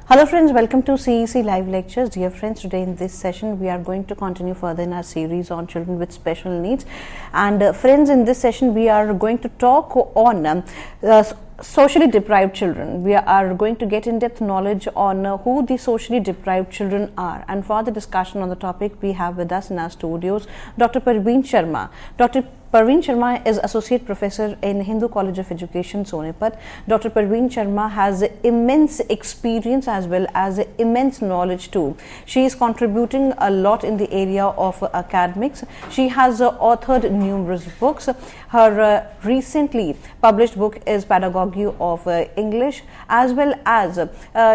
Hello friends, welcome to CEC Live Lectures. Dear friends, today in this session we are going to continue further in our series on children with special needs. And friends, in this session we are going to talk on socially deprived children. We are going to get in-depth knowledge on who the socially deprived children are. And for the discussion on the topic, we have with us in our studios Dr. Parveen Sharma. Dr. Parveen Sharma is Associate Professor in Hindu College of Education, Sonipat. Dr. Parveen Sharma has immense experience as well as immense knowledge too. She is contributing a lot in the area of academics. She has authored numerous books. Her recently published book is Pedagogy of English, as well as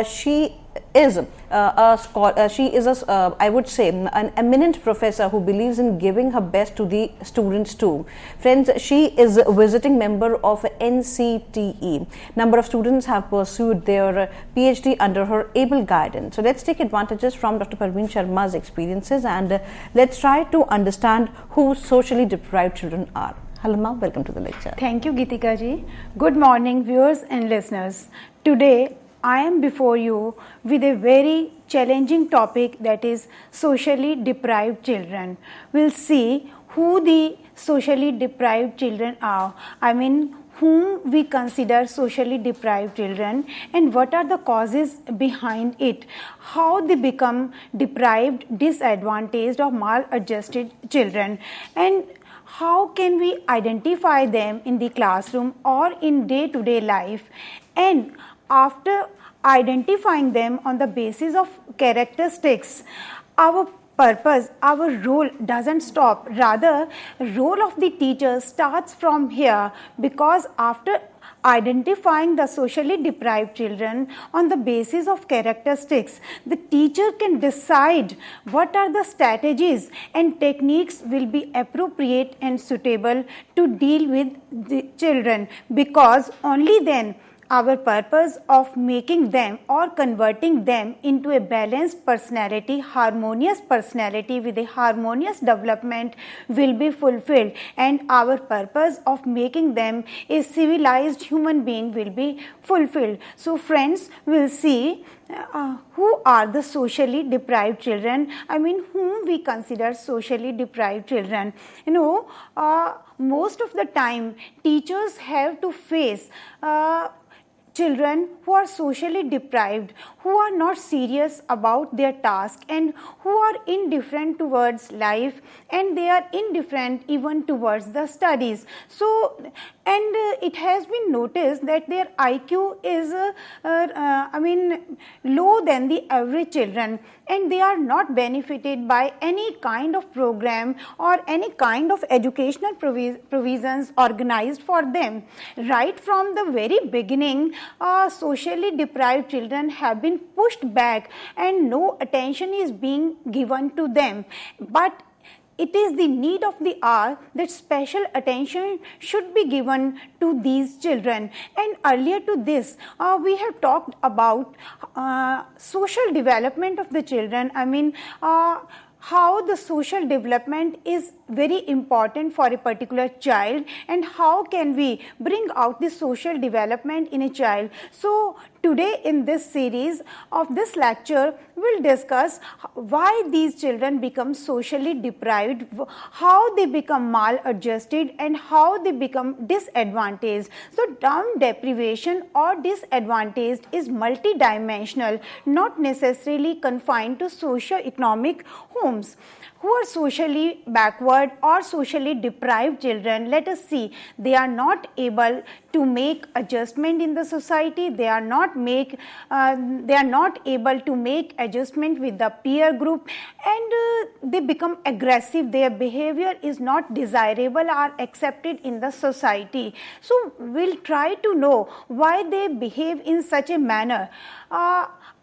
she is I would say an eminent professor who believes in giving her best to the students too. Friends, she is a visiting member of NCTE. Number of students have pursued their PhD under her able guidance. So let's take advantages from Dr. Parveen Sharma's experiences and let's try to understand who socially deprived children are. Hello ma'am, welcome to the lecture. Thank you Geetika ji. Good morning viewers and listeners. Today I am before you with a very challenging topic, that is socially deprived children. We'll see who the socially deprived children are. I mean, whom we consider socially deprived children and what are the causes behind it, how they become deprived, disadvantaged or maladjusted children, and how can we identify them in the classroom or in day-to-day life. And after identifying them on the basis of characteristics, our purpose, our role doesn't stop. Rather, role of the teacher starts from here, because after identifying the socially deprived children on the basis of characteristics, the teacher can decide what are the strategies and techniques will be appropriate and suitable to deal with the children, because only then our purpose of making them or converting them into a balanced personality, harmonious personality with a harmonious development will be fulfilled, and our purpose of making them a civilized human being will be fulfilled. So friends, we'll see who are the socially deprived children. I mean, whom we consider socially deprived children. Most of the time teachers have to face children who are socially deprived, who are not serious about their task and who are indifferent towards life, and they are indifferent even towards the studies. So, and it has been noticed that their IQ is low than the average children, and they are not benefited by any kind of program or any kind of educational provisions organized for them. Right from the very beginning, socially deprived children have been pushed back and no attention is being given to them. But it is the need of the hour that special attention should be given to these children. And earlier to this, we have talked about social development of the children. I mean, how the social development is very important for a particular child and how can we bring out the social development in a child. So today in this series of this lecture, we'll discuss why these children become socially deprived, how they become maladjusted and how they become disadvantaged. So term deprivation or disadvantaged is multidimensional, not necessarily confined to socio-economic homes. Who are socially backward or socially deprived children? Let us see. They are not able to make adjustment in the society. They are not able to make adjustment with the peer group, and they become aggressive. Their behavior is not desirable or accepted in the society. So we'll try to know why they behave in such a manner.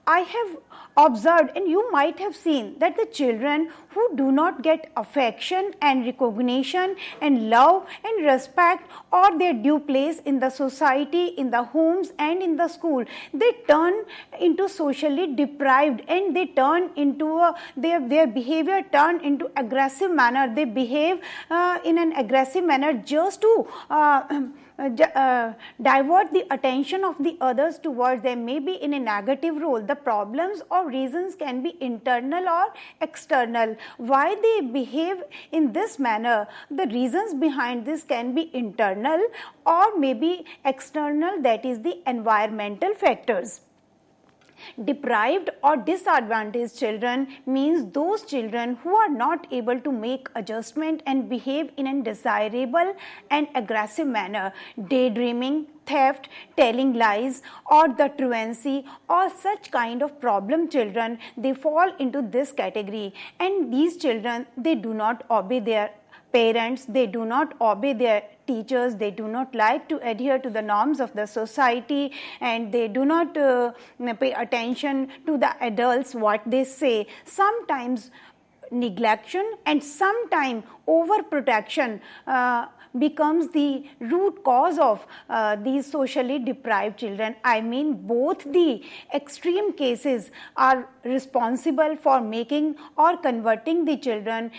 I have observed, and you might have seen, that the children who do not get affection and recognition and love and respect or their due place in the society, in the homes and in the school, they turn into socially deprived and they turn into their behavior turn into aggressive manner. They behave in an aggressive manner just to divert the attention of the others towards them, maybe in a negative role. The problems or reasons can be internal or external. Why they behave in this manner, the reasons behind this can be internal or maybe external, that is the environmental factors. Deprived or disadvantaged children means those children who are not able to make adjustment and behave in an undesirable and aggressive manner. Daydreaming, theft, telling lies, or the truancy, or such kind of problem children, they fall into this category. And these children, they do not obey their parents, they do not obey their teachers, they do not like to adhere to the norms of the society, and they do not pay attention to the adults what they say. Sometimes neglection and sometimes overprotection becomes the root cause of these socially deprived children. I mean, both the extreme cases are responsible for making or converting the children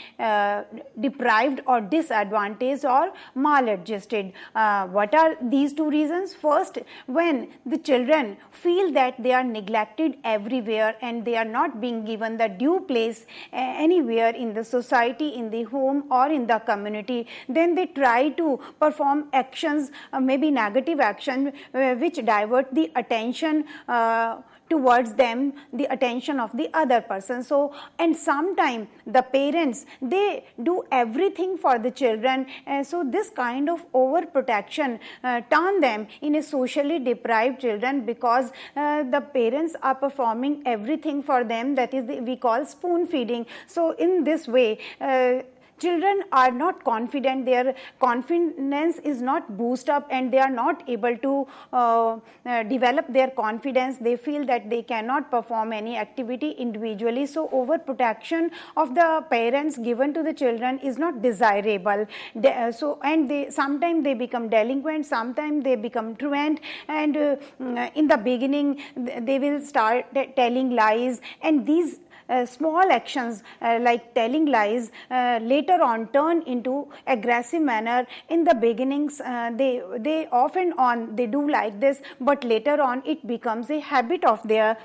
deprived or disadvantaged or maladjusted. What are these two reasons? First, when the children feel that they are neglected everywhere and they are not being given the due place anywhere in the society, in the home, or in the community, then they try to perform actions, maybe negative action, which divert the attention towards them, the attention of the other person. So, and sometimes the parents, they do everything for the children, so this kind of overprotection turn them in a socially deprived children, because the parents are performing everything for them, that is we call spoon feeding. So in this way, children are not confident, their confidence is not boosted up, and they are not able to develop their confidence. They feel that they cannot perform any activity individually. So overprotection of the parents given to the children is not desirable. Sometimes they become delinquent, sometimes they become truant, and in the beginning they will start telling lies, and these small actions like telling lies later on turn into aggressive manner. In the beginnings, they often they do like this, but later on it becomes a habit of their.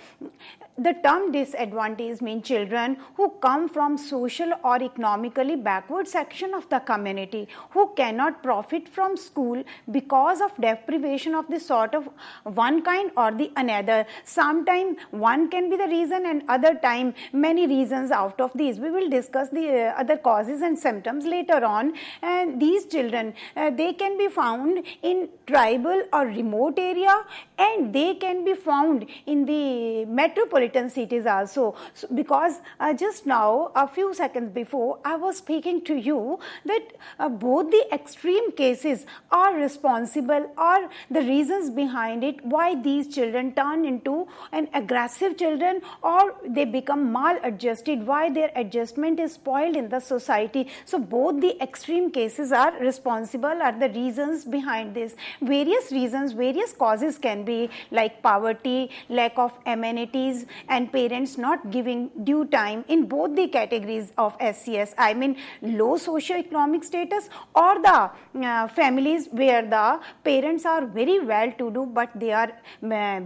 The term disadvantaged means children who come from social or economically backward section of the community, who cannot profit from school because of deprivation of the sort of one kind or the another. Sometimes one can be the reason, and other time many reasons out of these. We will discuss the other causes and symptoms later on. And these children, they can be found in tribal or remote area, and they can be found in the metropolitan cities also. So, because just now, a few seconds before, I was speaking to you that both the extreme cases are responsible, or the reasons behind it, why these children turn into an aggressive children, or they become maladjusted, why their adjustment is spoiled in the society. So both the extreme cases are responsible, are the reasons behind this. Various reasons, various causes can be like poverty, lack of amenities, and parents not giving due time in both the categories of SCS. I mean, low socio-economic status, or the families where the parents are very well to do, but they are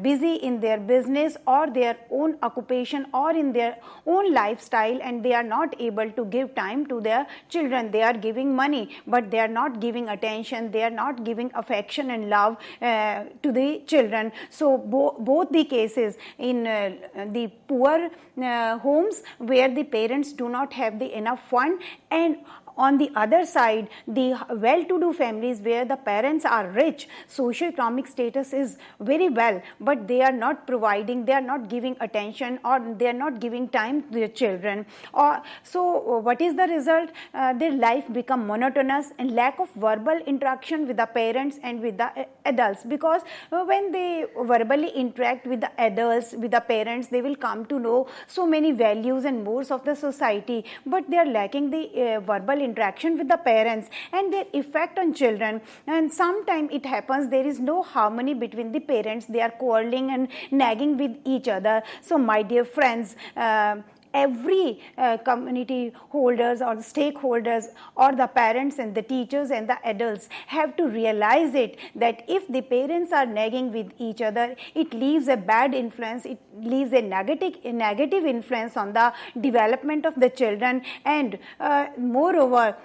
busy in their business or their own occupation or in their own lifestyle, and they are not able to give time to their children. They are giving money, but they are not giving attention, they are not giving affection and love to the children. So both the cases in the poor homes where the parents do not have the enough fund, and on the other side, the well-to-do families where the parents are rich, socio-economic status is very well, but they are not providing, they are not giving attention, or they are not giving time to their children. So what is the result? Their life become monotonous, and lack of verbal interaction with the parents and with the adults, because when they verbally interact with the adults, with the parents, they will come to know so many values and mores of the society, but they are lacking the verbal interaction with the parents, and their effect on children. And sometimes it happens there is no harmony between the parents, they are quarreling and nagging with each other. So my dear friends, every community holders or the stakeholders or the parents and the teachers and the adults have to realize it, that if the parents are nagging with each other, it leaves a bad influence, it leaves a negative influence on the development of the children. And moreover,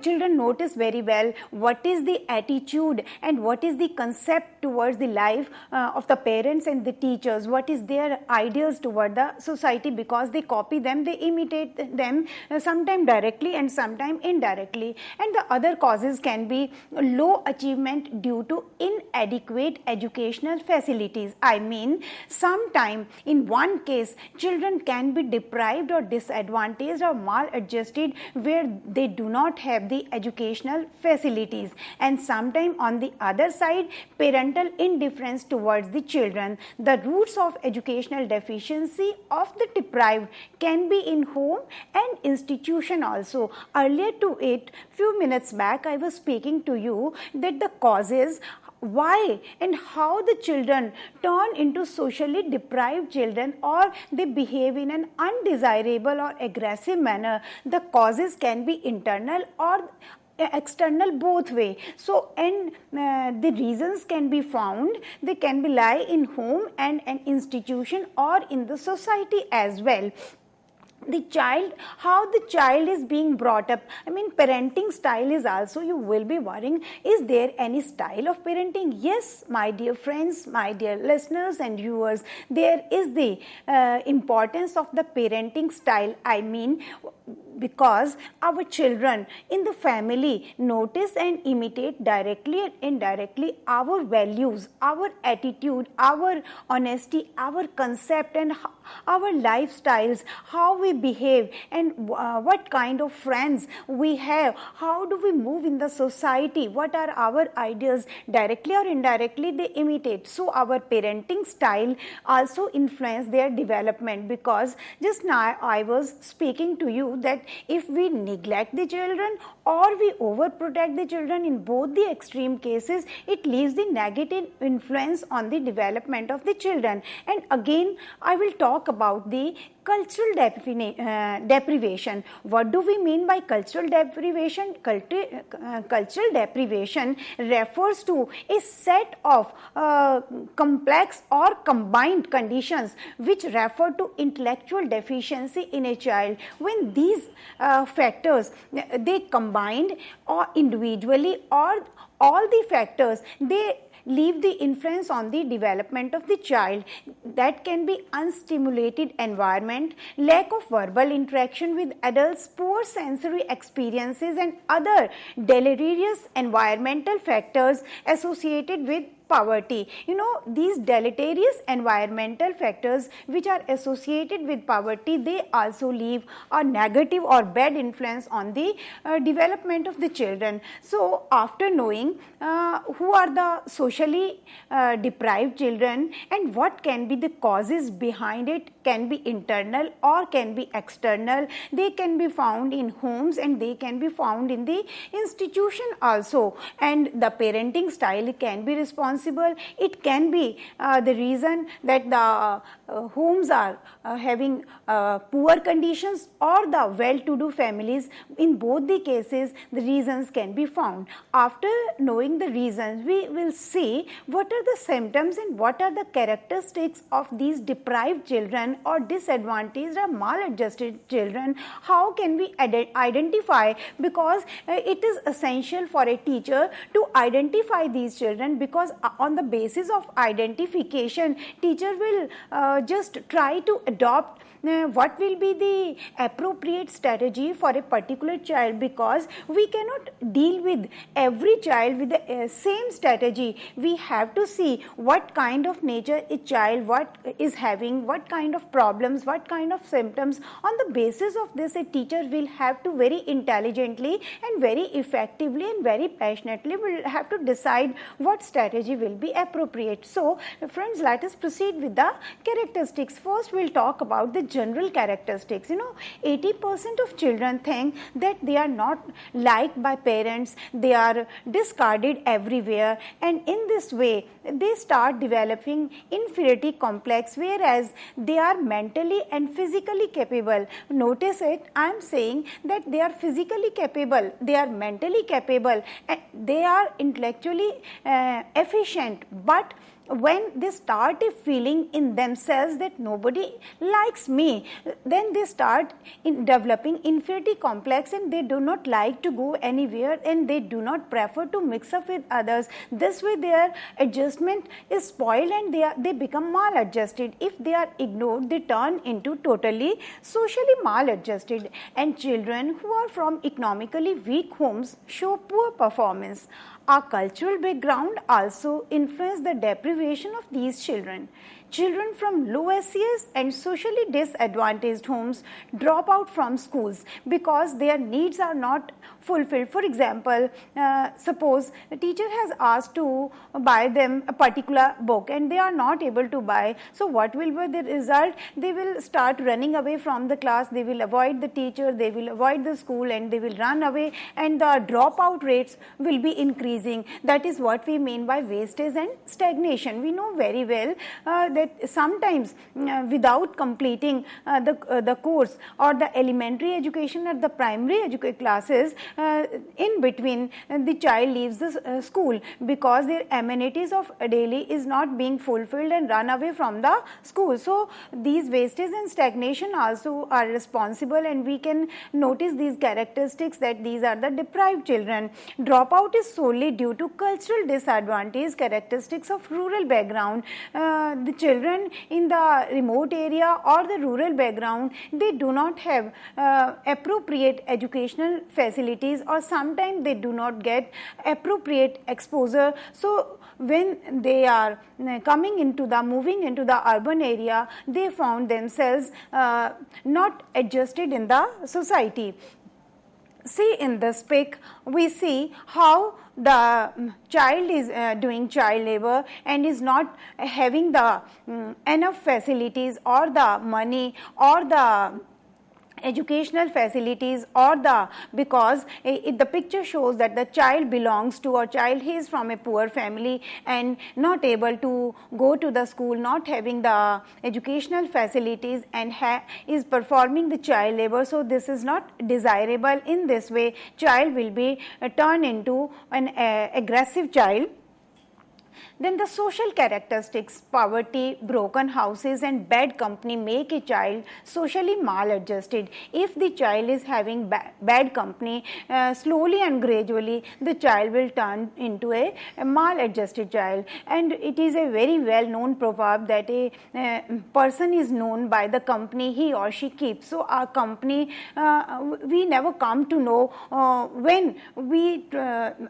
children notice very well what is the attitude and what is the concept towards the life of the parents and the teachers, what is their ideas toward the society, because they copy them, they imitate them, sometime directly and sometime indirectly. And the other causes can be low achievement due to inadequate educational facilities. I mean, sometime in one case children can be deprived or disadvantaged or maladjusted where they do not have the educational facilities, and sometime on the other side parental indifference towards the children. The roots of educational deficiency of the deprived can be in home and institution also. Earlier to it, few minutes back, I was speaking to you that the causes, why and how the children turn into socially deprived children or they behave in an undesirable or aggressive manner. The causes can be internal or external, both way. So, and the reasons can be found, they can be lie in home and an institution or in the society as well. The child, how the child is being brought up. I mean, parenting style is also, you will be worrying, is there any style of parenting? Yes, my dear friends, my dear listeners and viewers, there is the importance of the parenting style. I mean, because our children in the family notice and imitate directly and indirectly our values, our attitude, our honesty, our concept and our lifestyles, how we behave and what kind of friends we have, how do we move in the society, what are our ideas, directly or indirectly they imitate. So our parenting style also influence their development, because just now I was speaking to you that if we neglect the children or we overprotect the children, in both the extreme cases it leaves the negative influence on the development of the children. And again I will talk about the cultural deprivation. What do we mean by cultural deprivation? Cultural deprivation refers to a set of complex or combined conditions which refer to intellectual deficiency in a child. When these factors they combined or individually or all the factors, they leave the influence on the development of the child. That can be unstimulated environment, lack of verbal interaction with adults, poor sensory experiences and other deleterious environmental factors associated with poverty. You know, these deleterious environmental factors which are associated with poverty, they also leave a negative or bad influence on the development of the children. So after knowing who are the socially deprived children and what can be the causes behind it, can be internal or can be external, they can be found in homes and they can be found in the institution also, and the parenting style can be responsible. It can be the reason that the homes are having poor conditions or the well-to-do families. In both the cases the reasons can be found. After knowing the reasons, we will see what are the symptoms and what are the characteristics of these deprived children or disadvantaged or maladjusted children. How can we identify, because it is essential for a teacher to identify these children, because on the basis of identification teacher will just try to adopt what will be the appropriate strategy for a particular child, because we cannot deal with every child with the same strategy. We have to see what kind of nature a child what is having, what kind of problems, what kind of symptoms. On the basis of this, a teacher will have to very intelligently and very effectively and very passionately will have to decide what strategy strategy will be appropriate. So friends, let us proceed with the characteristics. First we will talk about the general characteristics. 80% of children think that they are not liked by parents, they are discarded everywhere, and in this way they start developing inferiority complex, whereas they are mentally and physically capable. Notice it, I am saying that they are physically capable, they are mentally capable, and they are intellectually efficient, but when they start a feeling in themselves that nobody likes me, then they start developing inferiority complex, and they do not like to go anywhere, and they do not prefer to mix up with others. This way their adjustment is spoiled, and they become maladjusted. If they are ignored, they turn into totally socially maladjusted, and children who are from economically weak homes show poor performance. Our cultural background also influences the deprivation of these children. Children from low SES and socially disadvantaged homes drop out from schools because their needs are not fulfilled. For example, suppose the teacher has asked to buy them a particular book and they are not able to buy. So what will be the result? They will start running away from the class, they will avoid the teacher, they will avoid the school, and they will run away, and the dropout rates will be increasing. That is what we mean by wastage and stagnation. We know very well that sometimes without completing the course or the elementary education or the primary education classes, in between the child leaves the school because their amenities of daily is not being fulfilled and run away from the school. So these wastage and stagnation also are responsible, and we can notice these characteristics that these are the deprived children. Dropout is solely due to cultural disadvantage, characteristics of rural background. The children in the remote area or the rural background, they do not have appropriate educational facilities, or sometimes they do not get appropriate exposure. So when they are moving into the urban area, they found themselves not adjusted in the society. See, in this pic, we see how the child is doing child labor and is not having the enough facilities or the money or the educational facilities, or because the picture shows that the child belongs to, or child is from a poor family and not able to go to the school, not having the educational facilities, and is performing the child labor. So this is not desirable. In this way child will be turned into an aggressive child. Then the social characteristics, poverty, broken houses and bad company make a child socially maladjusted. If the child is having bad company, slowly and gradually the child will turn into a maladjusted child. And it is a very well known proverb that a person is known by the company he or she keeps. So our company, we never come to know when we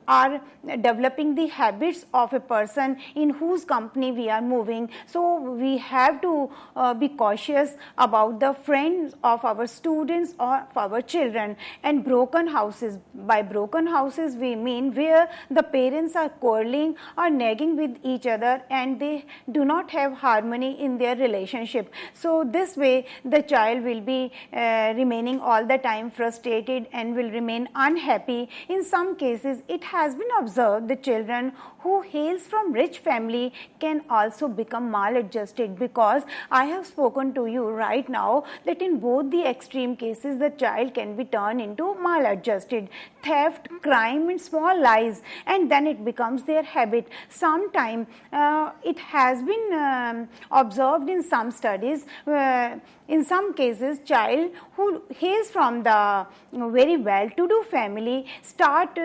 are developing the habits of a person in whose company we are moving. So we have to be cautious about the friends of our students or of our children. And broken houses, by broken houses we mean where the parents are quarreling or nagging with each other and they do not have harmony in their relationship. So this way the child will be remaining all the time frustrated and will remain unhappy. In some cases it has been observed the children who hails from rich family can also become maladjusted, because I have spoken to you right now that in both the extreme cases the child can be turned into maladjusted. Theft, crime and small lies, and then it becomes their habit. Sometime it has been observed in some studies, in some cases child who hails from the very well-to-do family start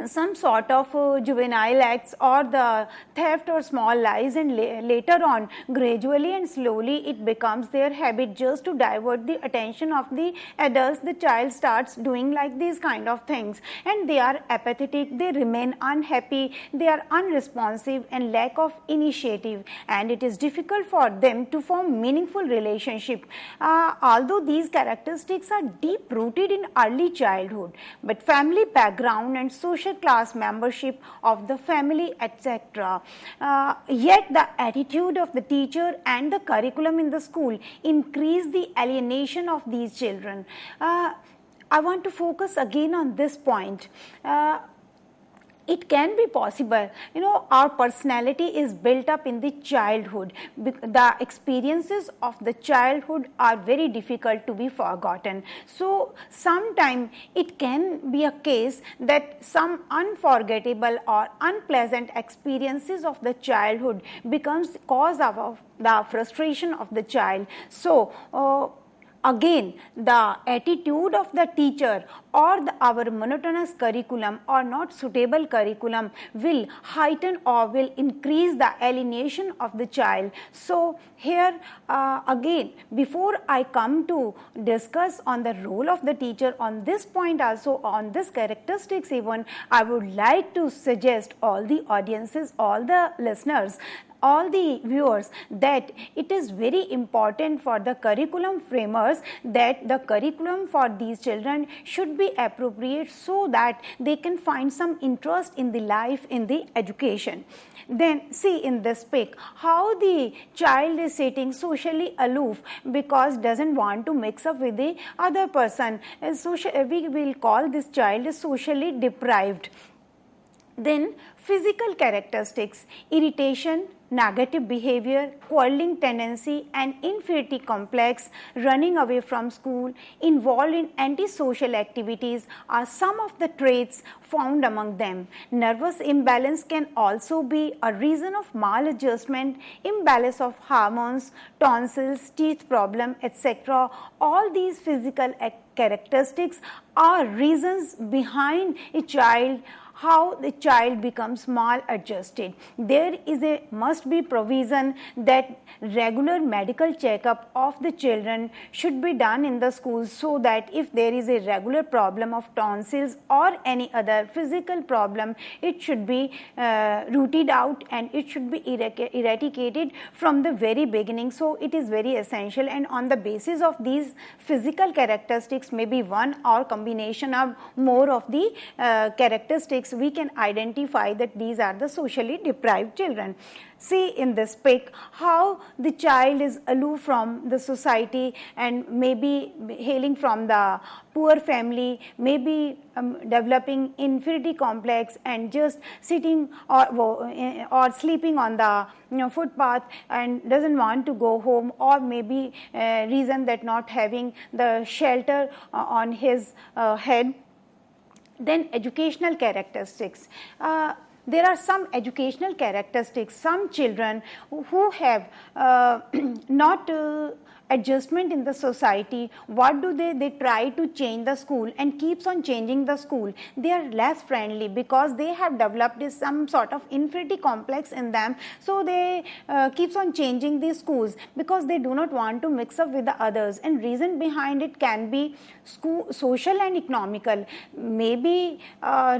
some sort of juvenile acts or the theft or small lies, and later on gradually and slowly it becomes their habit. Just to divert the attention of the adults, the child starts doing like these kind of things, and they are apathetic, they remain unhappy, they are unresponsive and lack of initiative, and it is difficult for them to form meaningful relationship. Although these characteristics are deep rooted in early childhood, but family background and social social class membership of the family, etc. Yet the attitude of the teacher and the curriculum in the school increase the alienation of these children. I want to focus again on this point. It can be possible, our personality is built up in the childhood. The experiences of the childhood are very difficult to be forgotten. So sometime it can be a case that some unforgettable or unpleasant experiences of the childhood becomes cause of the frustration of the child. So again, the attitude of the teacher or our monotonous curriculum or not suitable curriculum will heighten or will increase the alienation of the child. So here again, before I come to discuss on the role of the teacher on this point, also on this characteristics even, I would like to suggest all the audiences, all the listeners, all the viewers, that it is very important for the curriculum framers that the curriculum for these children should be appropriate so that they can find some interest in the life, in the education. Then see in this pic how the child is sitting socially aloof because doesn't want to mix up with the other person. We will call this child socially deprived. Then physical characteristics: irritation, negative behavior, quarreling tendency and inferiority complex, running away from school, involved in antisocial activities are some of the traits found among them. Nervous imbalance can also be a reason of maladjustment, imbalance of hormones, tonsils, teeth problem, etc. All these physical characteristics are reasons behind a child, how the child becomes maladjusted. There must be provision that regular medical checkup of the children should be done in the schools, so that if there is a regular problem of tonsils or any other physical problem, it should be rooted out and it should be eradicated from the very beginning. So it is very essential, and on the basis of these physical characteristics, maybe one or combination of more of the characteristics, we can identify that these are the socially deprived children. See in this pic how the child is aloof from the society and maybe hailing from the poor family, maybe developing inferiority complex and just sitting or sleeping on the footpath and doesn't want to go home, or maybe reason that not having the shelter on his head. Then educational characteristics. There are some educational characteristics. Some children who have not adjustment in the society, what do they try to change the school and keeps on changing the school. They are less friendly because they have developed some sort of inferiority complex in them. So they keeps on changing these schools because they do not want to mix up with the others, and reason behind it can be social and economical. Maybe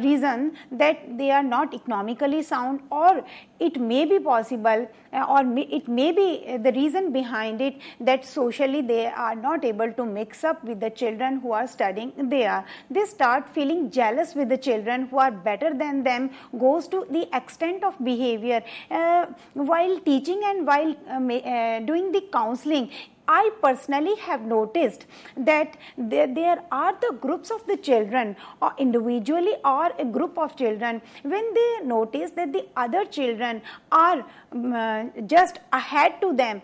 reason that they are not economically sound, or it may be possible it may be the reason behind it that socially they are not able to mix up with the children who are studying there. They start feeling jealous with the children who are better than them, goes to the extent of behavior. While teaching and while doing the counseling, I personally have noticed that there are the groups of the children, or individually or a group of children, when they notice that the other children are just ahead to them,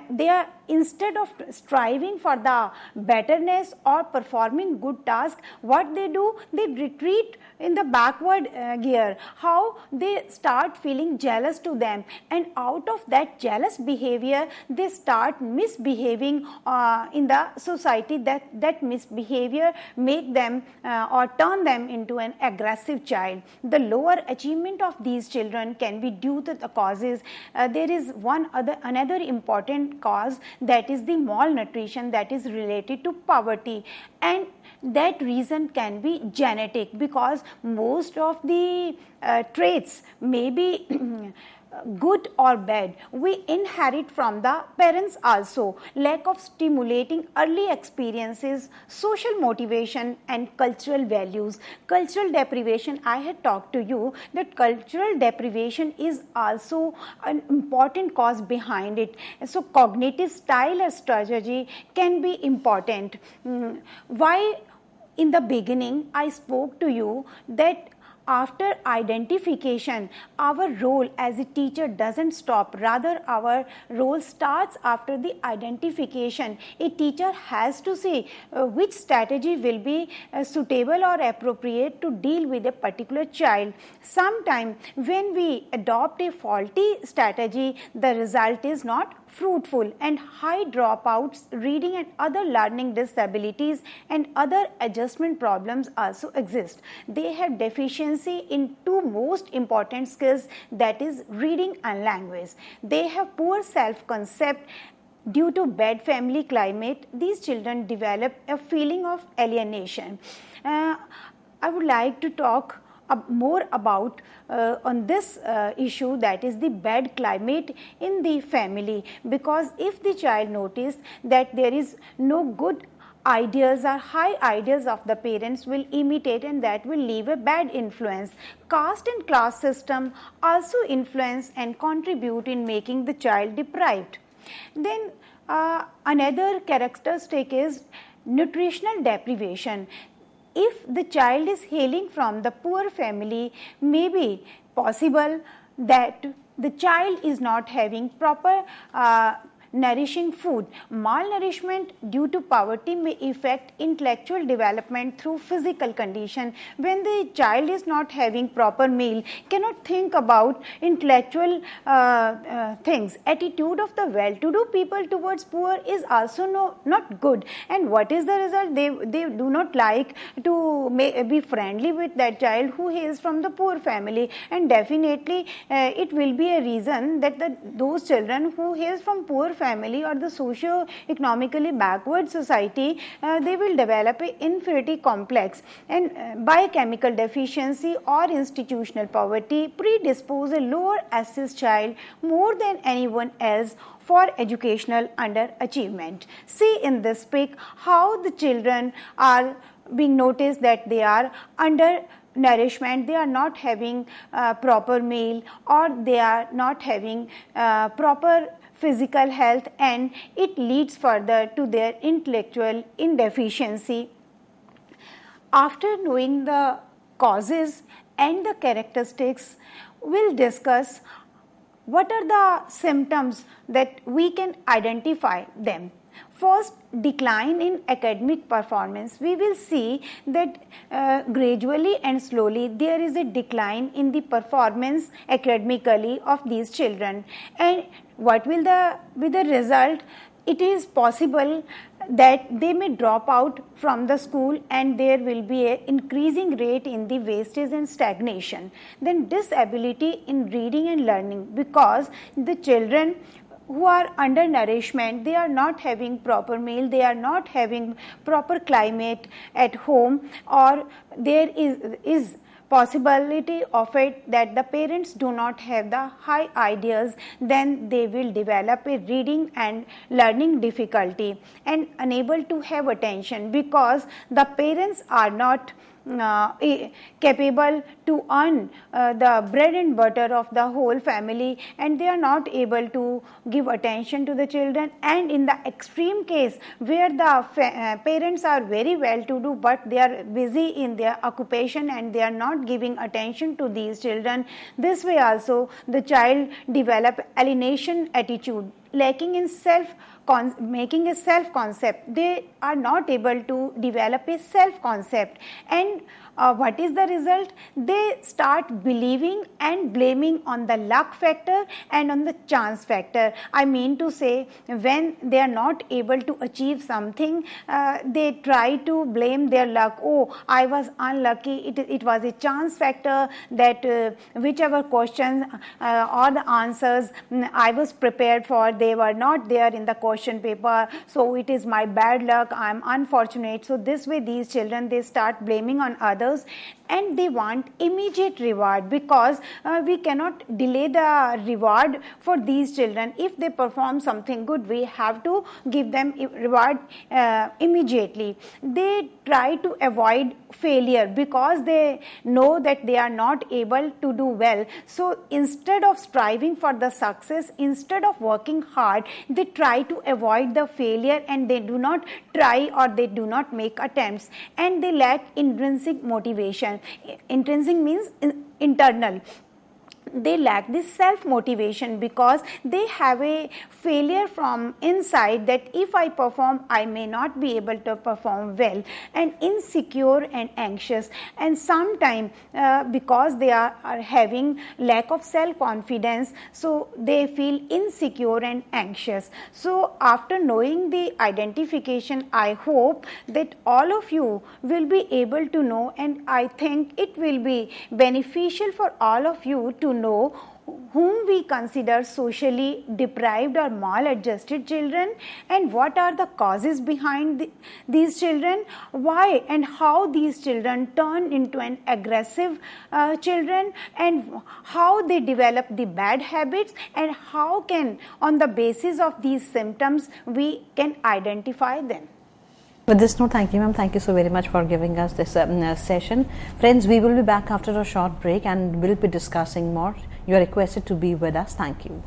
they are, instead of striving for the betterness or performing good task, what they do, they retreat in the backward gear. How they start feeling jealous to them, and out of that jealous behavior they start misbehaving in the society. That misbehavior make them or turn them into an aggressive child. The lower achievement of these children can be due to the causes. There is another important cause, that is the malnutrition, that is related to poverty, and that reason can be genetic, because most of the traits may be good or bad, we inherit from the parents also. Lack of stimulating early experiences, social motivation and cultural values. Cultural deprivation, I had talked to you that cultural deprivation is also an important cause behind it. So cognitive style or strategy can be important. Why in the beginning I spoke to you that after identification, our role as a teacher doesn't stop. Rather, our role starts after the identification. A teacher has to see which strategy will be suitable or appropriate to deal with a particular child. Sometimes when we adopt a faulty strategy, the result is not fruitful, and high dropouts, reading and other learning disabilities and other adjustment problems also exist. They have deficiency in two most important skills, that is reading and language. They have poor self-concept. Due to bad family climate, these children develop a feeling of alienation. I would like to talk more about on this issue, that is the bad climate in the family, because if the child notice that there is no good ideas or high ideas of the parents, will imitate, and that will leave a bad influence. Caste and class system also influence and contribute in making the child deprived. Then another characteristic is nutritional deprivation. If the child is hailing from the poor family, maybe possible that the child is not having proper nourishing food. Malnourishment due to poverty may affect intellectual development through physical condition. When the child is not having proper meal, cannot think about intellectual things. Attitude of the well-to-do people towards poor is also not good. And what is the result? They do not like to be friendly with that child who hails from the poor family, and definitely it will be a reason that those children who hails from poor family or the socio-economically backward society, they will develop an inferiority complex, and biochemical deficiency or institutional poverty predispose a lower assess child more than anyone else for educational underachievement. See in this pic how the children are being noticed that they are under nourishment, they are not having proper meal, or they are not having proper physical health, and it leads further to their intellectual indeficiency. After knowing the causes and the characteristics, we'll discuss what are the symptoms that we can identify them. First, decline in academic performance. We will see that gradually and slowly there is a decline in the performance academically of these children. And what will be the result? It is possible that they may drop out from the school, and there will be an increasing rate in the wastage and stagnation. Then disability in reading and learning, because the children who are undernourishment, they are not having proper meal, they are not having proper climate at home, or there is possibility of it that the parents do not have the high ideas, then they will develop a reading and learning difficulty and unable to have attention, because the parents are not capable to earn the bread and butter of the whole family, and they are not able to give attention to the children. And in the extreme case where the parents are very well to do, but they are busy in their occupation and they are not giving attention to these children, this way also the child develop alienation attitude, lacking in making a self concept. They are not able to develop a self concept, and what is the result? They start believing and blaming on the luck factor and on the chance factor. I mean to say, when they are not able to achieve something, they try to blame their luck. Oh, I was unlucky, it was a chance factor that whichever questions or the answers I was prepared for, they were not there in the question paper, so it is my bad luck, I am unfortunate. So this way these children, they start blaming on others. and they want immediate reward, because we cannot delay the reward for these children. If they perform something good, we have to give them reward immediately. They try to avoid failure because they know that they are not able to do well. So instead of striving for the success, instead of working hard, they try to avoid the failure, and they do not try or they do not make attempts, and they lack intrinsic motivation. Intrinsic means internal. They lack this self motivation because they have a failure from inside, that if I perform, I may not be able to perform well, and insecure and anxious. And sometimes because they are having lack of self confidence, so they feel insecure and anxious. So after knowing the identification, I hope that all of you will be able to know, and I think it will be beneficial for all of you to know whom we consider socially deprived or maladjusted children, and what are the causes behind these children, why and how these children turn into an aggressive children, and how they develop the bad habits, and how can, on the basis of these symptoms, we can identify them. With this note, thank you, ma'am. Thank you so very much for giving us this session. Friends, we will be back after a short break and we'll be discussing more. You are requested to be with us. Thank you.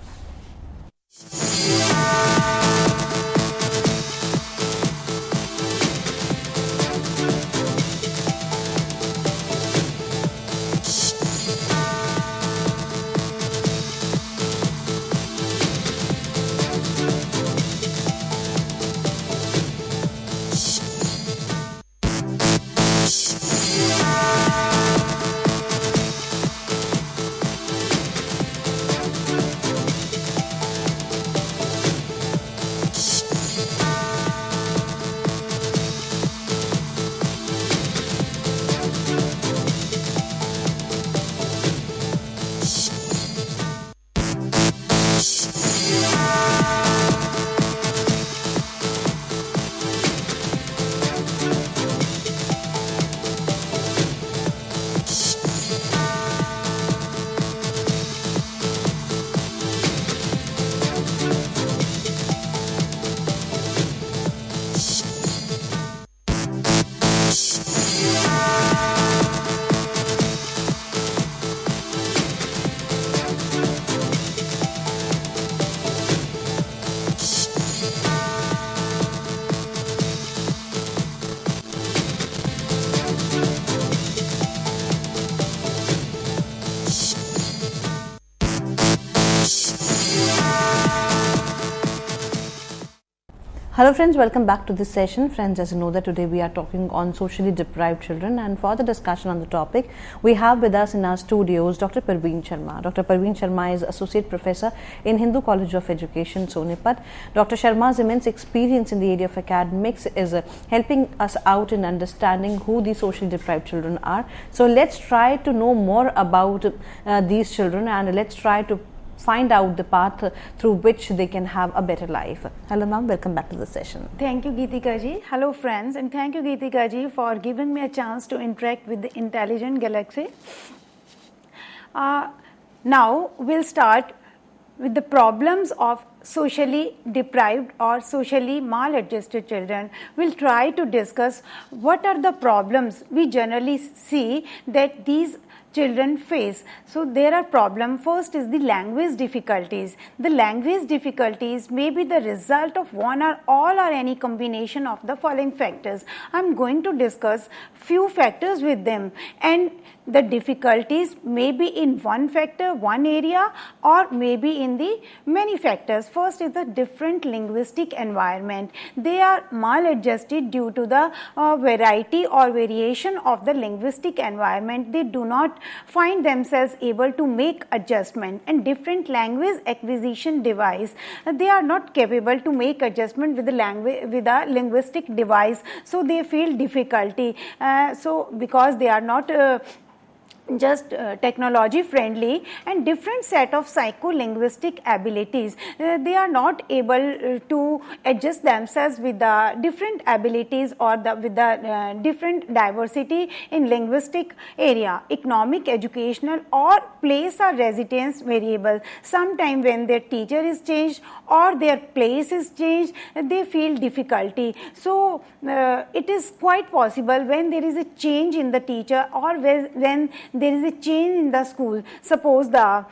Hello friends, welcome back to this session. Friends, as you know that today we are talking on socially deprived children, and for the discussion on the topic, we have with us in our studios Dr. Parveen Sharma. Dr. Parveen Sharma is Associate Professor in Hindu College of Education, Sonipat. Dr. Sharma's immense experience in the area of academics is helping us out in understanding who the socially deprived children are. So let's try to know more about these children, and let's try to find out the path through which they can have a better life. Hello ma'am, welcome back to the session. Thank you Geetika ji. Hello friends, and thank you Geetika ji for giving me a chance to interact with the intelligent galaxy. Now we'll start with the problems of socially deprived or socially maladjusted children. We'll try to discuss what are the problems we generally see that these children face. So there are problems. First is the language difficulties. The language difficulties may be the result of one or all or any combination of the following factors. I'm going to discuss few factors with them, and the difficulties may be in one factor, one area, or maybe in the many factors. First is the different linguistic environment. They are maladjusted due to the variety or variation of the linguistic environment. They do not find themselves able to make adjustment, and different language acquisition device. They are not capable to make adjustment with the language, with a linguistic device, so they feel difficulty. So because they are not just technology friendly and different set of psycho-linguistic abilities. They are not able to adjust themselves with the different abilities or with the different diversity in linguistic area. Economic, educational or place or residence variable. Sometime when their teacher is changed or their place is changed, they feel difficulty. So it is quite possible when there is a change in the teacher or when there is a change in the school. Suppose the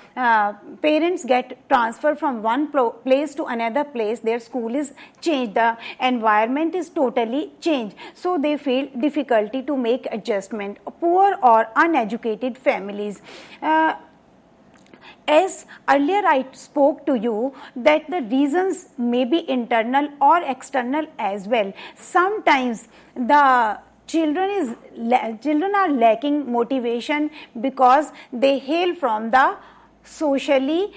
parents get transferred from one place to another place, their school is changed, the environment is totally changed, so they feel difficulty to make adjustment. Poor or uneducated families. As earlier I spoke to you that the reasons may be internal or external as well. Sometimes the children are lacking motivation because they hail from the socially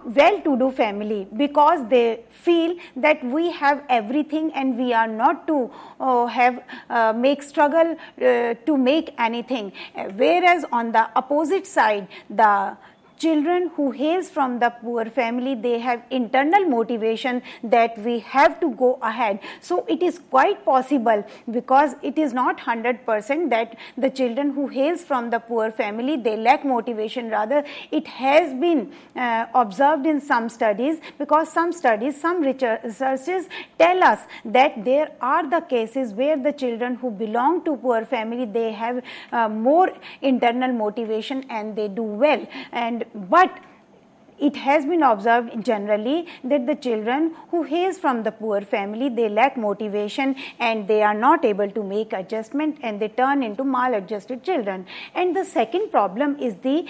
well-to-do family, because they feel that we have everything and we are not to make struggle to make anything. Whereas on the opposite side, the children who hails from the poor family, they have internal motivation that we have to go ahead. So it is quite possible, because it is not 100% that the children who hails from the poor family, they lack motivation. Rather, it has been observed in some studies, because some researches tell us that there are the cases where the children who belong to poor family, they have more internal motivation and they do well. But it has been observed generally that the children who hails from the poor family, they lack motivation and they are not able to make adjustment and they turn into maladjusted children. And the second problem is the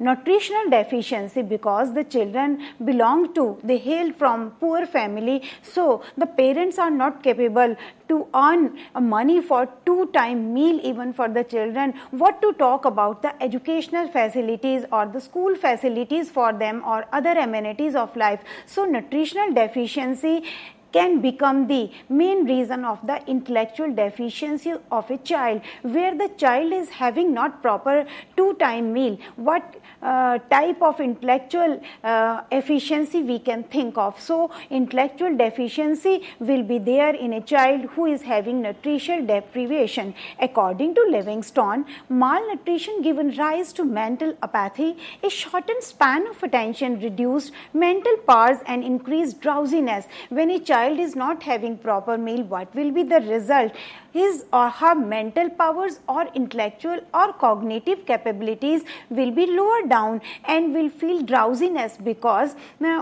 nutritional deficiency, because the children they hail from poor family, so the parents are not capable to earn money for 2-time meal even for the children. What to talk about the educational facilities or the school facilities for them or other amenities of life. So nutritional deficiency can become the main reason of the intellectual deficiency of a child, where the child is having not proper 2-time meal. What type of intellectual efficiency we can think of? So intellectual deficiency will be there in a child who is having nutritional deprivation. According to Livingstone, malnutrition given rise to mental apathy, a shortened span of attention, reduced mental powers and increased drowsiness. When a child is not having proper meal, what will be the result? His or her mental powers or intellectual or cognitive capabilities will be lower down and will feel drowsiness, because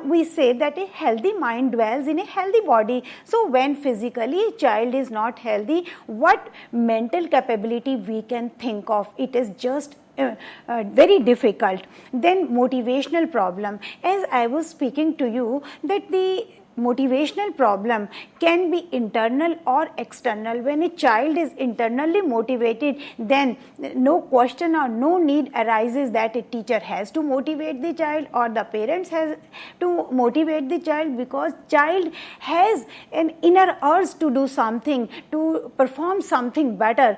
we say that a healthy mind dwells in a healthy body. So when physically a child is not healthy, what mental capability we can think of? It is just very difficult. Then motivational problem. As I was speaking to you, that the motivational problem can be internal or external. When a child is internally motivated, then no question or no need arises that a teacher has to motivate the child or the parents has to motivate the child, because child has an inner urge to do something, to perform something better.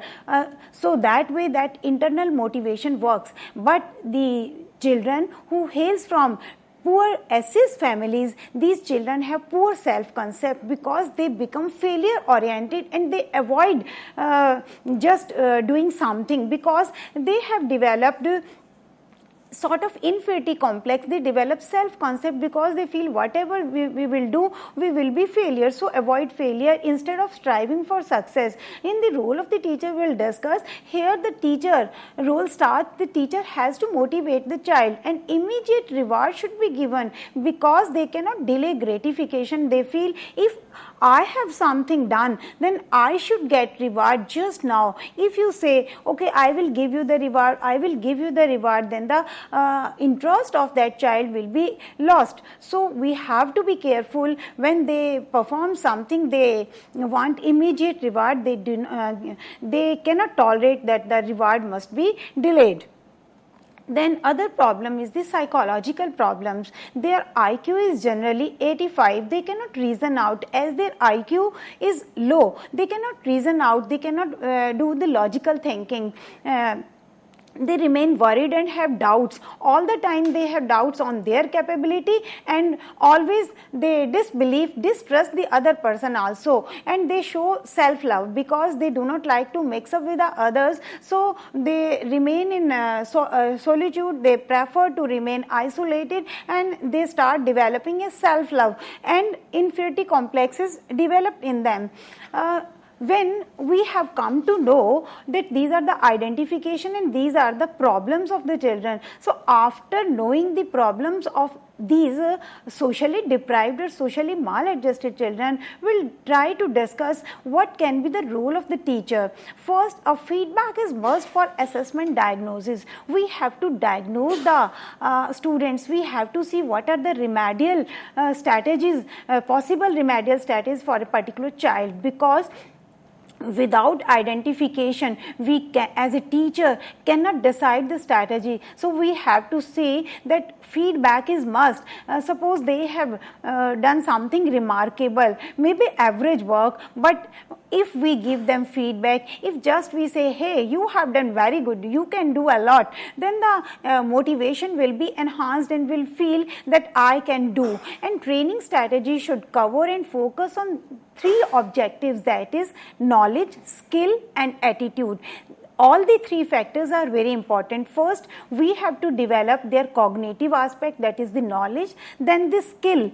So that way that internal motivation works. But the children who hails from poor SS families, these children have poor self-concept, because they become failure-oriented and they avoid just doing something, because they have developed sort of inferiority complex. They develop self-concept because they feel whatever we will do, we will be failure. So avoid failure instead of striving for success. In the role of the teacher, we will discuss here. The teacher role starts. The teacher has to motivate the child, and immediate reward should be given, because they cannot delay gratification. They feel if I have something done, then I should get reward just now. If you say, okay, I will give you the reward, I will give you the reward, then the interest of that child will be lost. So we have to be careful when they perform something, they want immediate reward. They cannot tolerate that the reward must be delayed. Then other problem is the psychological problems. Their IQ is generally 85. They cannot reason out, as their IQ is low. They cannot reason out. They cannot do the logical thinking. they remain worried and have doubts. All the time they have doubts on their capability, and always they distrust the other person also, and they show self-love because they do not like to mix up with the others, so they remain in solitude. They prefer to remain isolated, and they start developing a self-love, and inferiority complexes develop in them. When we have come to know that these are the identification and these are the problems of the children, so after knowing the problems of these socially deprived or socially maladjusted children, we'll try to discuss what can be the role of the teacher. First, a feedback is must for assessment diagnosis. We have to diagnose the students. We have to see what are the remedial strategies, possible remedial strategies for a particular child, because without identification we can, as a teacher, cannot decide the strategy. So we have to say that feedback is must. Suppose they have done something remarkable, maybe average work, but if we give them feedback, if just we say, hey, you have done very good, you can do a lot, then the motivation will be enhanced and will feel that I can do. And training strategy should cover and focus on three objectives, that is knowledge, skill and attitude. All the three factors are very important. First, we have to develop their cognitive aspect, that is the knowledge, then the skill,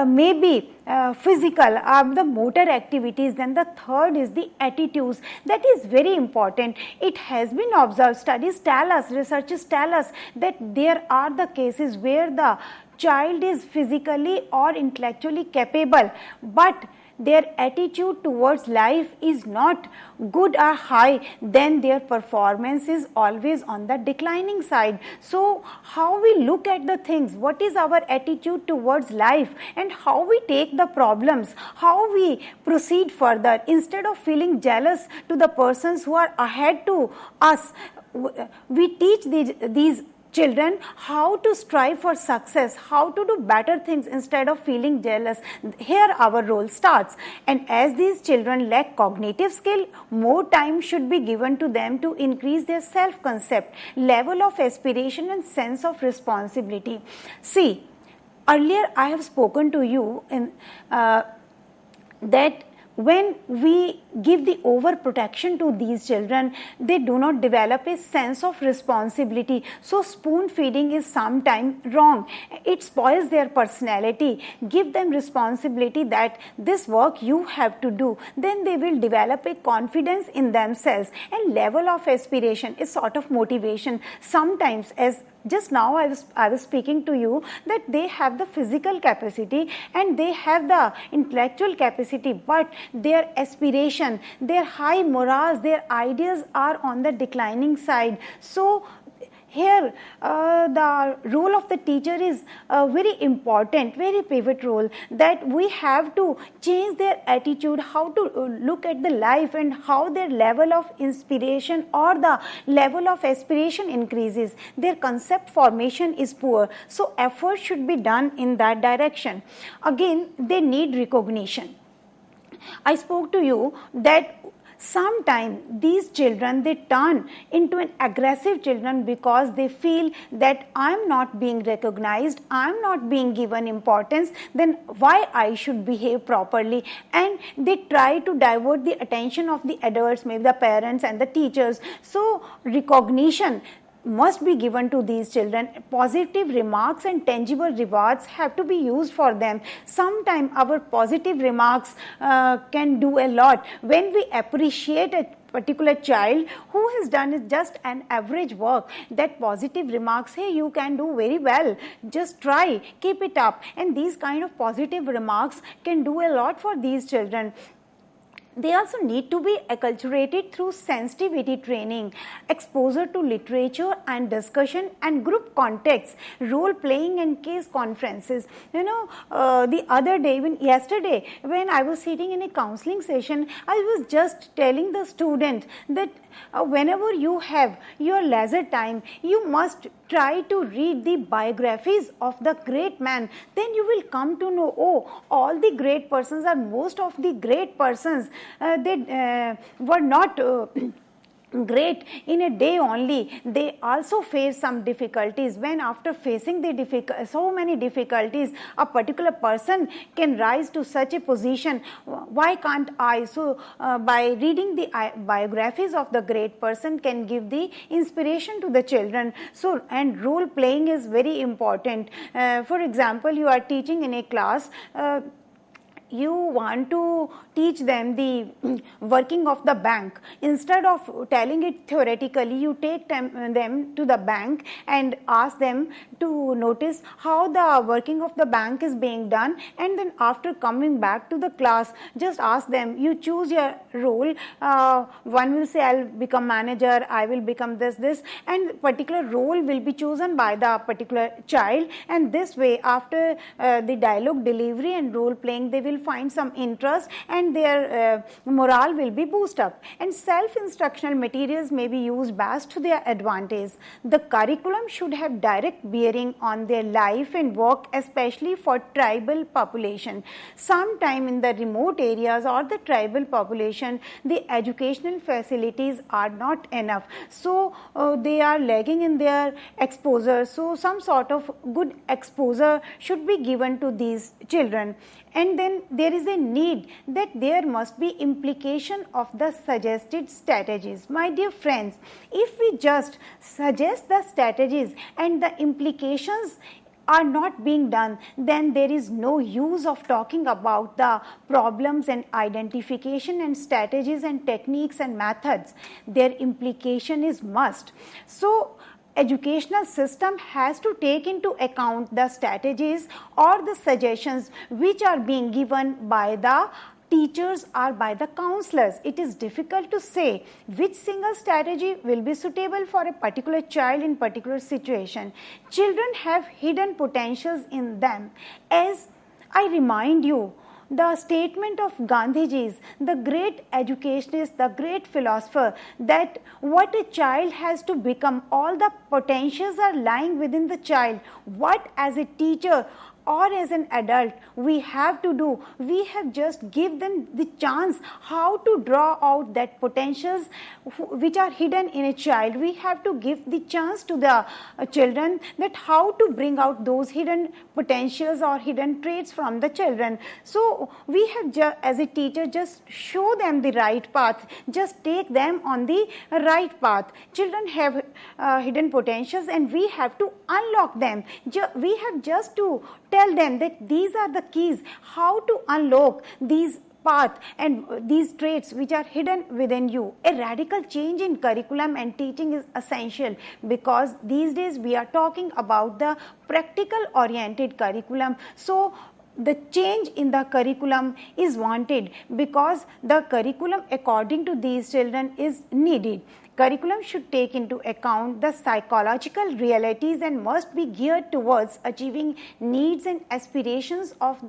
maybe physical, the motor activities, then the third is the attitudes. That is very important. It has been observed, studies tell us, researchers tell us that there are the cases where the child is physically or intellectually capable, but their attitude towards life is not good or high, then their performance is always on the declining side. So how we look at the things, what is our attitude towards life, and how we take the problems, how we proceed further, instead of feeling jealous to the persons who are ahead to us, we teach these children how to strive for success, how to do better things instead of feeling jealous. Here our role starts. And as these children lack cognitive skill, more time should be given to them to increase their self-concept, level of aspiration and sense of responsibility. See, earlier I have spoken to you in that when we give the overprotection to these children, they do not develop a sense of responsibility. So spoon feeding is sometimes wrong. It spoils their personality. Give them responsibility that this work you have to do. Then they will develop a confidence in themselves, and level of aspiration is sort of motivation. Sometimes, as just now I was speaking to you, that they have the physical capacity and they have the intellectual capacity, but their aspiration, their high morals, their ideas are on the declining side. So here the role of the teacher is very important, very pivot role, that we have to change their attitude, how to look at the life, and how their level of inspiration or the level of aspiration increases. Their concept formation is poor, so effort should be done in that direction. Again, they need recognition. I spoke to you that sometimes these children, they turn into an aggressive children because they feel that I am not being recognized, I am not being given importance, then why I should behave properly, and they try to divert the attention of the adults, maybe the parents and the teachers. So recognition must be given to these children. Positive remarks and tangible rewards have to be used for them. Sometimes our positive remarks can do a lot. When we appreciate a particular child who has done just an average work, that positive remarks, hey, you can do very well, just try, keep it up, and these kind of positive remarks can do a lot for these children. They also need to be acculturated through sensitivity training, exposure to literature and discussion and group context, role playing and case conferences. You know, the other day, even yesterday, when I was sitting in a counseling session, I was just telling the student that whenever you have your leisure time, you must try to read the biographies of the great man. Then you will come to know, oh, all the great persons, or most of the great persons, they were not great in a day only, they also face some difficulties. When after facing the so many difficulties, a particular person can rise to such a position, why can't I? So by reading the biographies of the great person can give the inspiration to the children. So, and role playing is very important. For example, you are teaching in a class, you want to teach them the working of the bank. Instead of telling it theoretically, you take them to the bank and ask them to notice how the working of the bank is being done, and then after coming back to the class, just ask them, you choose your role. One will say, I'll become manager, I will become this, and particular role will be chosen by the particular child, and this way after the dialogue delivery and role playing, they will find some interest and their morale will be boosted up. And self-instructional materials may be used best to their advantage. The curriculum should have direct bearing on their life and work, especially for tribal population. Sometime in the remote areas or the tribal population, the educational facilities are not enough. So they are lagging in their exposure. So some sort of good exposure should be given to these children. And then there is a need that there must be implication of the suggested strategies. My dear friends, if we just suggest the strategies and the implications are not being done, then there is no use of talking about the problems and identification and strategies and techniques and methods. Their implication is must. So educational system has to take into account the strategies or the suggestions which are being given by the teachers or by the counselors. It is difficult to say which single strategy will be suitable for a particular child in particular situation. Children have hidden potentials in them. As I remind you, the statement of Gandhiji's, the great educationist, the great philosopher, that what a child has to become, all the potentials are lying within the child. What as a teacher or as an adult we have to do, we have just give them the chance how to draw out that potentials which are hidden in a child. We have to give the chance to the children that how to bring out those hidden potentials or hidden traits from the children. So we have as a teacher just show them the right path, just take them on the right path. Children have hidden potentials and we have to unlock them. We have just to tell them that these are the keys how to unlock these path and these traits which are hidden within you. A radical change in curriculum and teaching is essential, because these days we are talking about the practical oriented curriculum. So the change in the curriculum is wanted, because the curriculum according to these children is needed. Curriculum should take into account the psychological realities and must be geared towards achieving needs and aspirations of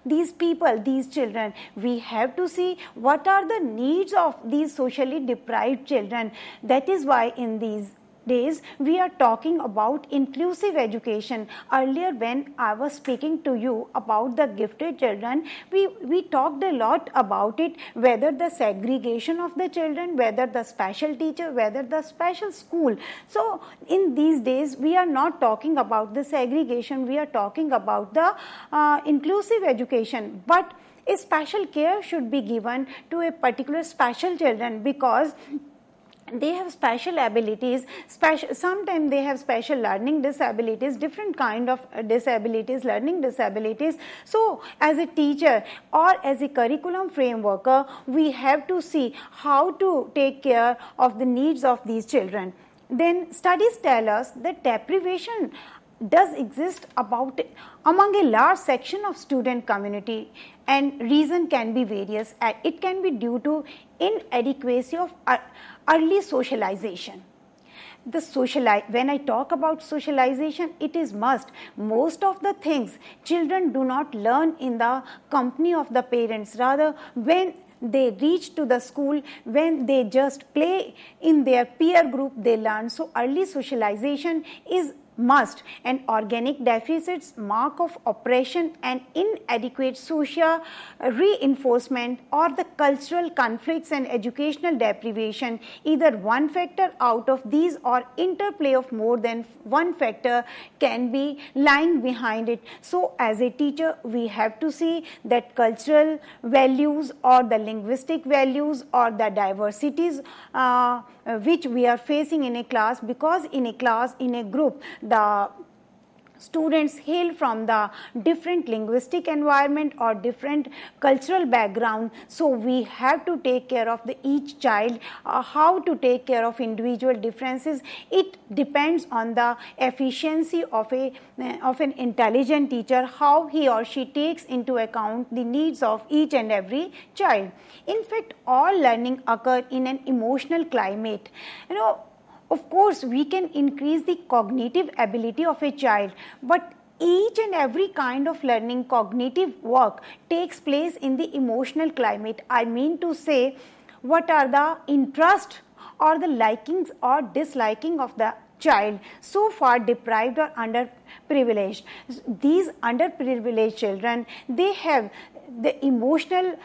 these people, these children. We have to see what are the needs of these socially deprived children. That is why in these days we are talking about inclusive education. Earlier when I was speaking to you about the gifted children, we talked a lot about it, whether the segregation of the children, whether the special teacher, whether the special school. So in these days we are not talking about the segregation, we are talking about the inclusive education. But a special care should be given to a particular special children, because they have special abilities, sometimes they have special learning disabilities, different kind of disabilities, learning disabilities. So as a teacher or as a curriculum frameworker, we have to see how to take care of the needs of these children. Then studies tell us that deprivation does exist among a large section of student community, and reason can be various. It can be due to inadequacy of early socialization. When I talk about socialization, it is must. Most of the things children do not learn in the company of the parents. Rather, when they reach to the school, when they just play in their peer group, they learn. So early socialization is must, and organic deficits, mark of oppression and inadequate social reinforcement, or the cultural conflicts and educational deprivation. Either one factor out of these or interplay of more than one factor can be lying behind it. So as a teacher, we have to see that cultural values or the linguistic values or the diversities which we are facing in a class, because in a class, in a group, the students hail from the different linguistic environment or different cultural background. So we have to take care of each child, how to take care of individual differences. It depends on the efficiency of an intelligent teacher, how he or she takes into account the needs of each and every child. In fact, all learning occur in an emotional climate. Of course, we can increase the cognitive ability of a child, but each and every kind of learning, cognitive work, takes place in the emotional climate. I mean to say, what are the interest or the likings or disliking of the child, so far deprived or underprivileged. These underprivileged children, they have the emotional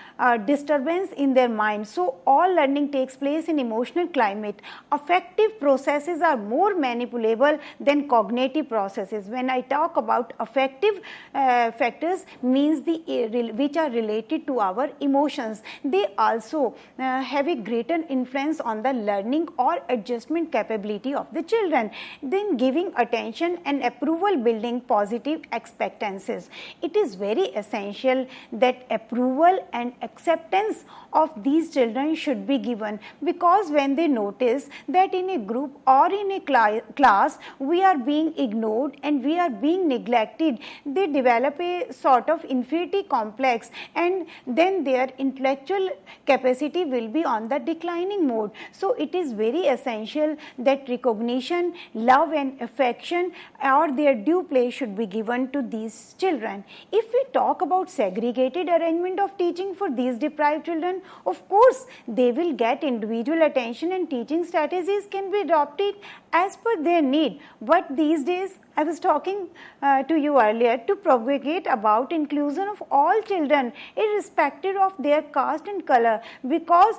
disturbance in their mind. So all learning takes place in emotional climate. Affective processes are more manipulable than cognitive processes. When I talk about affective factors, means which are related to our emotions. They also have a greater influence on the learning or adjustment capability of the children. Then giving attention and approval, building positive expectancies. It is very essential that approval and acceptance of these children should be given, because when they notice that in a group or in a class we are being ignored and we are being neglected, they develop a sort of inferiority complex, and then their intellectual capacity will be on the declining mode. So it is very essential that recognition, love and affection or their due place should be given to these children. If we talk about segregated arrangement of teaching for these deprived children, of course they will get individual attention and teaching strategies can be adopted as per their need. But these days, I was talking to you earlier, to propagate about inclusion of all children irrespective of their caste and color, because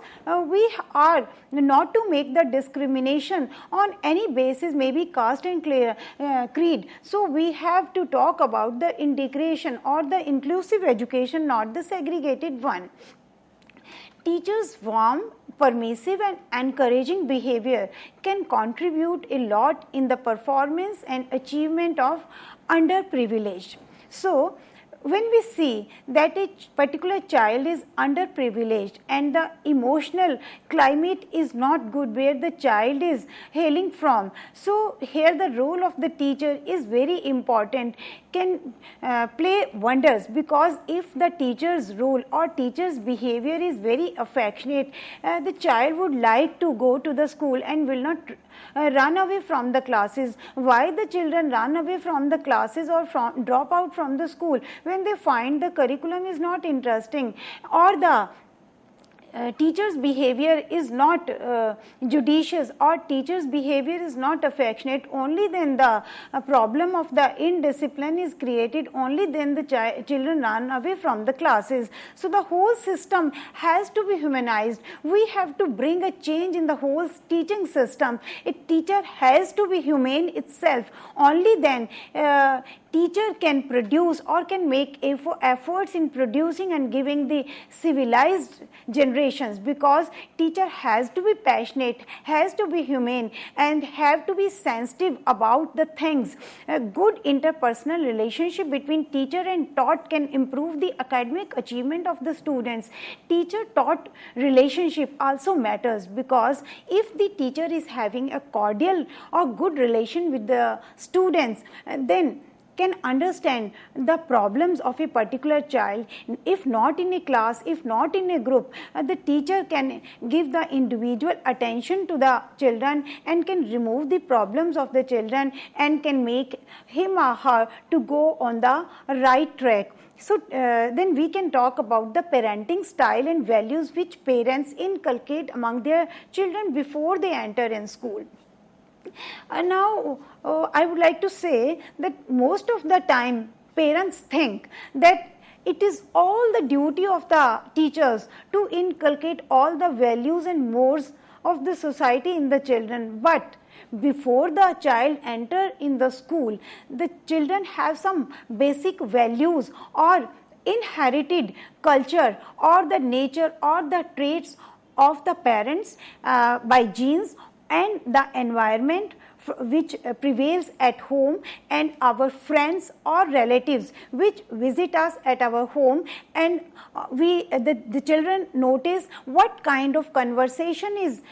we are not to make the discrimination on any basis, maybe caste and creed. So we have to talk about the integration or the inclusive education, not the segregated one. Teachers' warm, permissive and encouraging behavior can contribute a lot in the performance and achievement of underprivileged. So when we see that a particular child is underprivileged and the emotional climate is not good where the child is hailing from, so here the role of the teacher is very important, can play wonders, because if the teacher's role or teacher's behavior is very affectionate, the child would like to go to the school and will not run away from the classes. Why the children run away from the classes or drop out from the school? When they find the curriculum is not interesting or the teacher's behavior is not judicious or teacher's behavior is not affectionate, only then the problem of the indiscipline is created, only then the children run away from the classes. So the whole system has to be humanized. We have to bring a change in the whole teaching system. A teacher has to be humane itself. Only then teacher can produce or can make efforts in producing and giving the civilized generations, because teacher has to be passionate, has to be humane and have to be sensitive about the things. A good interpersonal relationship between teacher and taught can improve the academic achievement of the students. Teacher-taught relationship also matters, because if the teacher is having a cordial or good relation with the students, then can understand the problems of a particular child. If not in a class, if not in a group, the teacher can give the individual attention to the children and can remove the problems of the children and can make him or her to go on the right track. So then we can talk about the parenting style and values which parents inculcate among their children before they enter in school. Now, I would like to say that most of the time parents think that it is all the duty of the teachers to inculcate all the values and mores of the society in the children. But before the child enter in the school, the children have some basic values or inherited culture or the nature or the traits of the parents by genes and the environment which prevails at home, and our friends or relatives which visit us at our home, and the children notice what kind of conversation is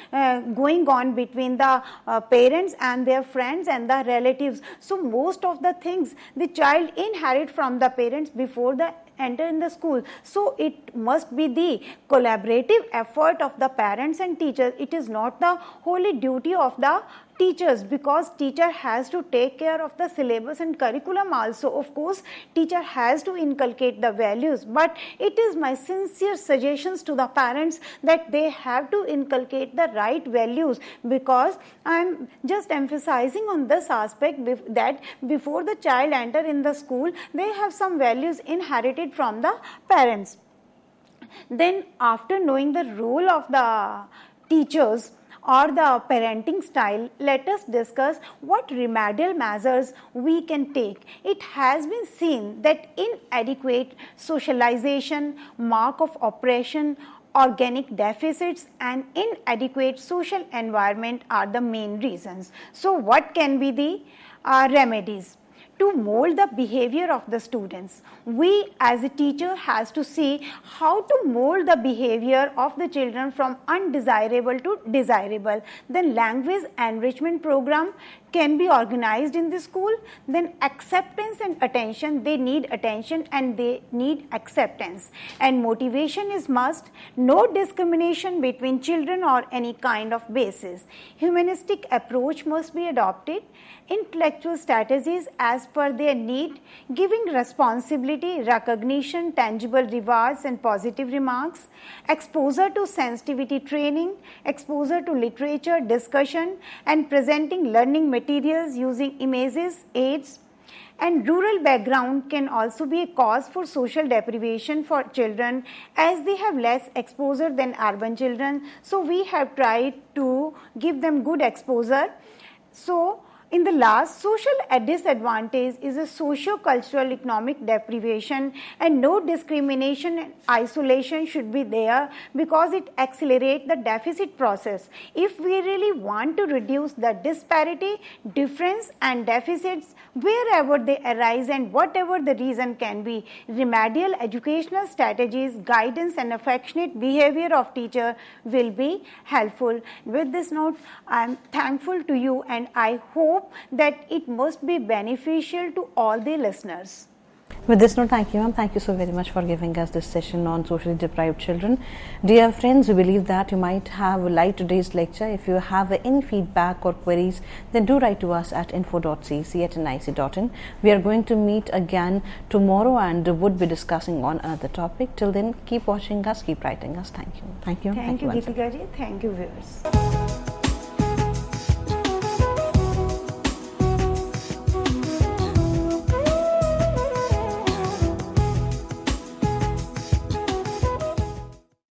going on between the parents and their friends and the relatives. So most of the things the child inherit from the parents before the enter in the school. So it must be the collaborative effort of the parents and teachers. It is not the wholly duty of the teachers, because teacher has to take care of the syllabus and curriculum also. Of course, teacher has to inculcate the values, but it is my sincere suggestions to the parents that they have to inculcate the right values, because I am just emphasizing on this aspect that before the child enter in the school, they have some values inherited from the parents. Then after knowing the role of the teachers or the parenting style, let us discuss what remedial measures we can take. It has been seen that inadequate socialization, mark of oppression, organic deficits and inadequate social environment are the main reasons. So what can be the remedies? To mold the behavior of the students, we as a teacher has to see how to mold the behavior of the children from undesirable to desirable. Then language enrichment program can be organized in the school. Then acceptance and attention, they need attention and they need acceptance. And motivation is must. No discrimination between children or any kind of basis. Humanistic approach must be adopted. Intellectual strategies as per their need, giving responsibility, recognition, tangible rewards and positive remarks, exposure to sensitivity training, exposure to literature, discussion and presenting learning materials using images, aids. And rural background can also be a cause for social deprivation for children, as they have less exposure than urban children. So we have tried to give them good exposure. So in the last, social disadvantage is a socio-cultural economic deprivation, and no discrimination and isolation should be there, because it accelerates the deficit process. If we really want to reduce the disparity, difference and deficits wherever they arise and whatever the reason can be, remedial educational strategies, guidance and affectionate behavior of teacher will be helpful. With this note, I am thankful to you and I hope that it must be beneficial to all the listeners. With this note, thank you, ma'am. Thank you so very much for giving us this session on socially deprived children. Dear friends, we believe that you might have liked today's lecture. If you have any feedback or queries, then do write to us at info.cec@nic.in. We are going to meet again tomorrow and would be discussing on another topic. Till then, keep watching us, keep writing us. Thank you. Thank you, Geetika ji. Thank you, viewers.